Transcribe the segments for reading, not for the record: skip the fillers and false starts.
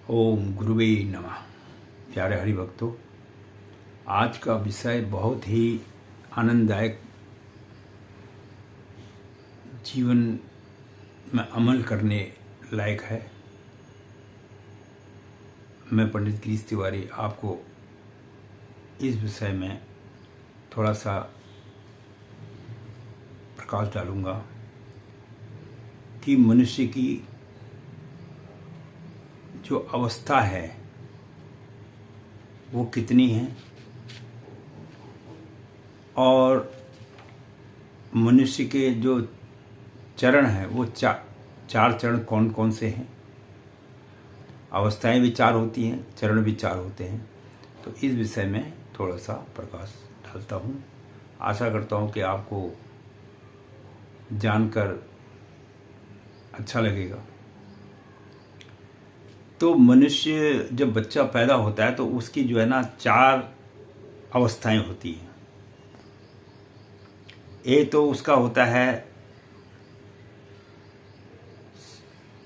ओम गुरुवे नमः। प्यारे हरि भक्तों, आज का विषय बहुत ही आनंददायक, जीवन में अमल करने लायक है। मैं पंडित गिरीश तिवारी आपको इस विषय में थोड़ा सा प्रकाश डालूंगा कि मनुष्य की जो अवस्था है वो कितनी है और मनुष्य के जो चरण हैं वो चार चरण कौन कौन से हैं। अवस्थाएं भी चार होती हैं, चरण भी चार होते हैं। तो इस विषय में थोड़ा सा प्रकाश डालता हूँ। आशा करता हूँ कि आपको जानकर अच्छा लगेगा। तो मनुष्य जब बच्चा पैदा होता है तो उसकी जो है ना चार अवस्थाएं होती हैं। एक तो उसका होता है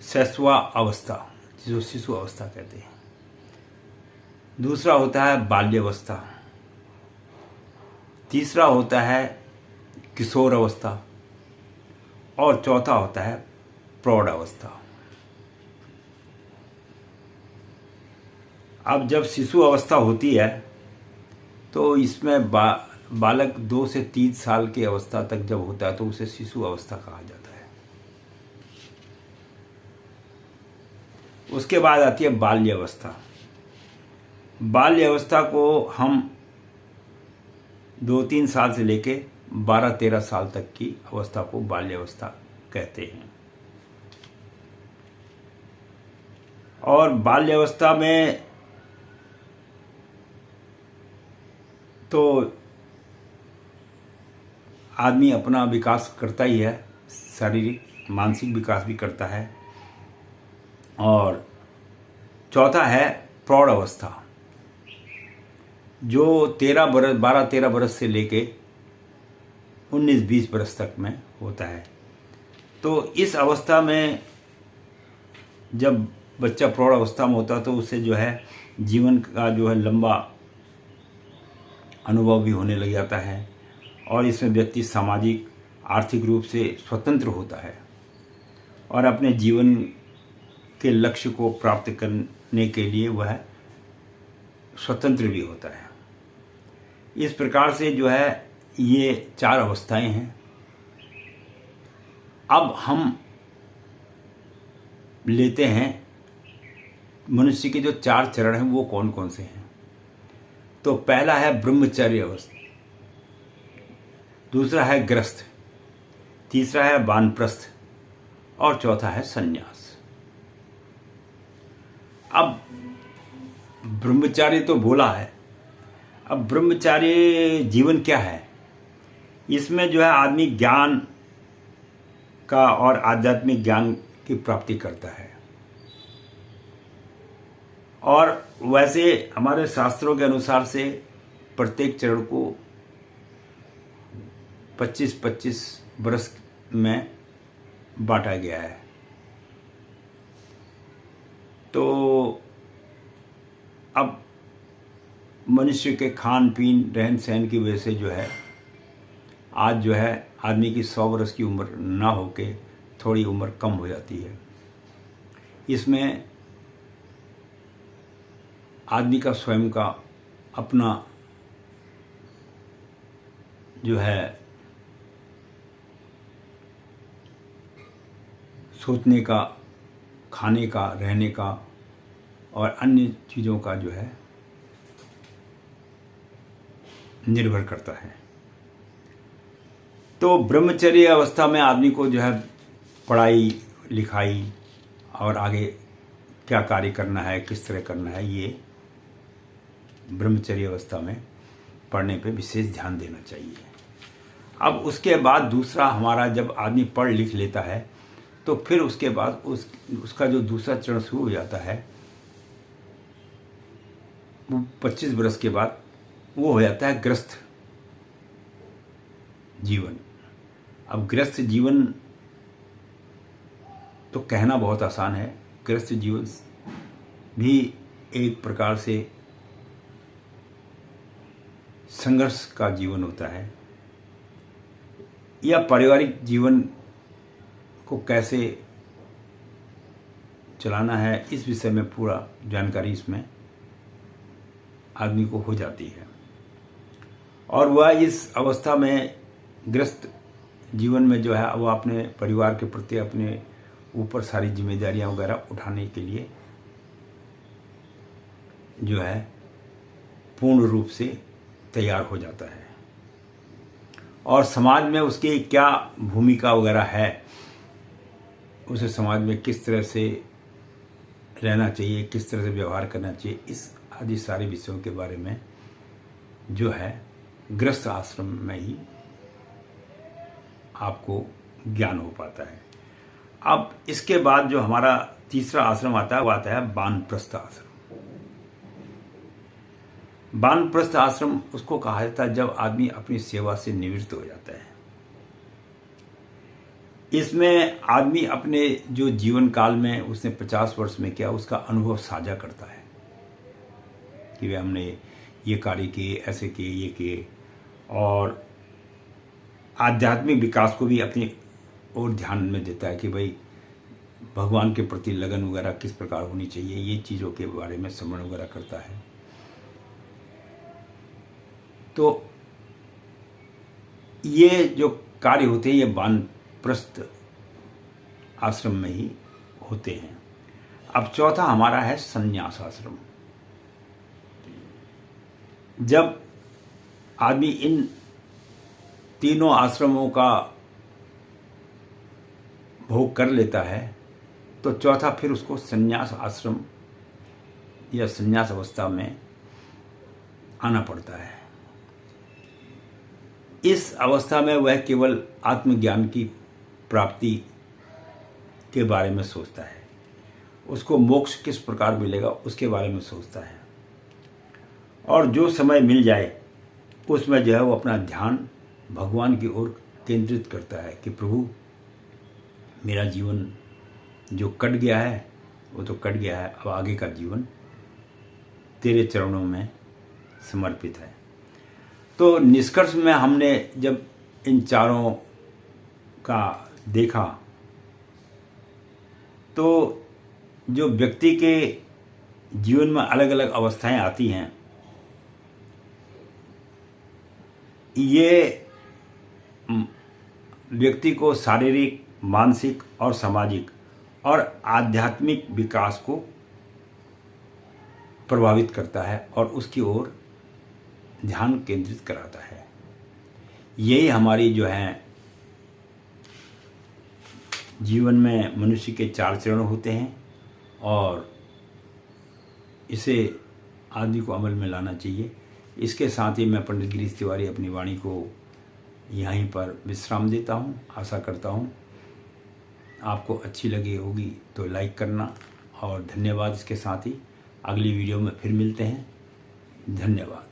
शैशवा अवस्था, जिसको शिशु अवस्था कहते हैं। दूसरा होता है बाल्यावस्था। तीसरा होता है किशोर अवस्था और चौथा होता है प्रौढ़ अवस्था। अब जब शिशु अवस्था होती है तो इसमें बालक 2 से 3 साल की अवस्था तक जब होता है तो उसे शिशु अवस्था कहा जाता है। उसके बाद आती है बाल्य अवस्था। बाल्य अवस्था को हम 2-3 साल से लेके 12-13 साल तक की अवस्था को बाल्य अवस्था कहते हैं। और बाल्य अवस्था में तो आदमी अपना विकास करता ही है, शारीरिक मानसिक विकास भी करता है। और चौथा है प्रौढ़ अवस्था, जो 12-13 बरस से लेके 19-20 बरस तक में होता है। तो इस अवस्था में जब बच्चा प्रौढ़ अवस्था में होता है तो उसे जो है जीवन का जो है लंबा अनुभव भी होने लग जाता है और इसमें व्यक्ति सामाजिक आर्थिक रूप से स्वतंत्र होता है और अपने जीवन के लक्ष्य को प्राप्त करने के लिए वह स्वतंत्र भी होता है। इस प्रकार से जो है ये चार अवस्थाएं हैं। अब हम लेते हैं मनुष्य के जो चार चरण हैं वो कौन कौन से हैं। तो पहला है ब्रह्मचर्य अवस्था, दूसरा है गृहस्थ, तीसरा है वानप्रस्थ और चौथा है संन्यास। अब ब्रह्मचार्य तो बोला है। अब ब्रह्मचार्य जीवन क्या है? इसमें जो है आदमी ज्ञान का और आध्यात्मिक ज्ञान की प्राप्ति करता है। और वैसे हमारे शास्त्रों के अनुसार से प्रत्येक चरण को 25-25 बरस में बांटा गया है। तो अब मनुष्य के खान पीन रहन सहन की वजह से जो है आज जो है आदमी की 100 बरस की उम्र ना होके थोड़ी उम्र कम हो जाती है। इसमें आदमी का स्वयं का अपना जो है सोचने का, खाने का, रहने का और अन्य चीज़ों का जो है निर्भर करता है। तो ब्रह्मचर्य अवस्था में आदमी को जो है पढ़ाई लिखाई और आगे क्या कार्य करना है, किस तरह करना है, ये ब्रह्मचर्य अवस्था में पढ़ने पे विशेष ध्यान देना चाहिए। अब उसके बाद दूसरा हमारा जब आदमी पढ़ लिख लेता है तो फिर उसके बाद उसका जो दूसरा चरण शुरू हो जाता है वो 25 बरस के बाद वो हो जाता है गृहस्थ जीवन। अब गृहस्थ जीवन तो कहना बहुत आसान है, गृहस्थ जीवन भी एक प्रकार से संघर्ष का जीवन होता है, या पारिवारिक जीवन को कैसे चलाना है, इस विषय में पूरा जानकारी इसमें आदमी को हो जाती है। और वह इस अवस्था में ग्रस्त जीवन में जो है वह अपने परिवार के प्रति अपने ऊपर सारी जिम्मेदारियां वगैरह उठाने के लिए जो है पूर्ण रूप से तैयार हो जाता है। और समाज में उसकी क्या भूमिका वगैरह है, उसे समाज में किस तरह से रहना चाहिए, किस तरह से व्यवहार करना चाहिए, इस आदि सारे विषयों के बारे में जो है गृहस्थ आश्रम में ही आपको ज्ञान हो पाता है। अब इसके बाद जो हमारा तीसरा आश्रम आता है वो आता है वानप्रस्थ आश्रम। वानप्रस्थ आश्रम उसको कहा जाता है जब आदमी अपनी सेवा से निवृत्त हो जाता है। इसमें आदमी अपने जो जीवन काल में उसने 50 वर्ष में किया उसका अनुभव साझा करता है कि वे हमने ये कार्य किए, ऐसे किए, ये किए, और आध्यात्मिक विकास को भी अपनी ओर ध्यान में देता है कि भाई भगवान के प्रति लगन वगैरह किस प्रकार होनी चाहिए, ये चीज़ों के बारे में स्मरण वगैरह करता है। तो ये जो कार्य होते हैं ये वानप्रस्थ आश्रम में ही होते हैं। अब चौथा हमारा है संन्यास आश्रम। जब आदमी इन तीनों आश्रमों का भोग कर लेता है तो चौथा फिर उसको संन्यास आश्रम या संन्यास अवस्था में आना पड़ता है। इस अवस्था में वह केवल आत्मज्ञान की प्राप्ति के बारे में सोचता है, उसको मोक्ष किस प्रकार मिलेगा उसके बारे में सोचता है, और जो समय मिल जाए उसमें जो है वो अपना ध्यान भगवान की ओर केंद्रित करता है कि प्रभु मेरा जीवन जो कट गया है वो तो कट गया है, अब आगे का जीवन तेरे चरणों में समर्पित है। तो निष्कर्ष में हमने जब इन चारों का देखा तो जो व्यक्ति के जीवन में अलग अलग अवस्थाएं आती हैं, ये व्यक्ति को शारीरिक, मानसिक और सामाजिक और आध्यात्मिक विकास को प्रभावित करता है और उसकी ओर ध्यान केंद्रित कराता है। यही हमारी जो है जीवन में मनुष्य के 4 चरण होते हैं और इसे आदमी को अमल में लाना चाहिए। इसके साथ ही मैं पंडित गिरीश तिवारी अपनी वाणी को यहीं पर विश्राम देता हूँ। आशा करता हूँ आपको अच्छी लगी होगी तो लाइक करना, और धन्यवाद। इसके साथ ही अगली वीडियो में फिर मिलते हैं। धन्यवाद।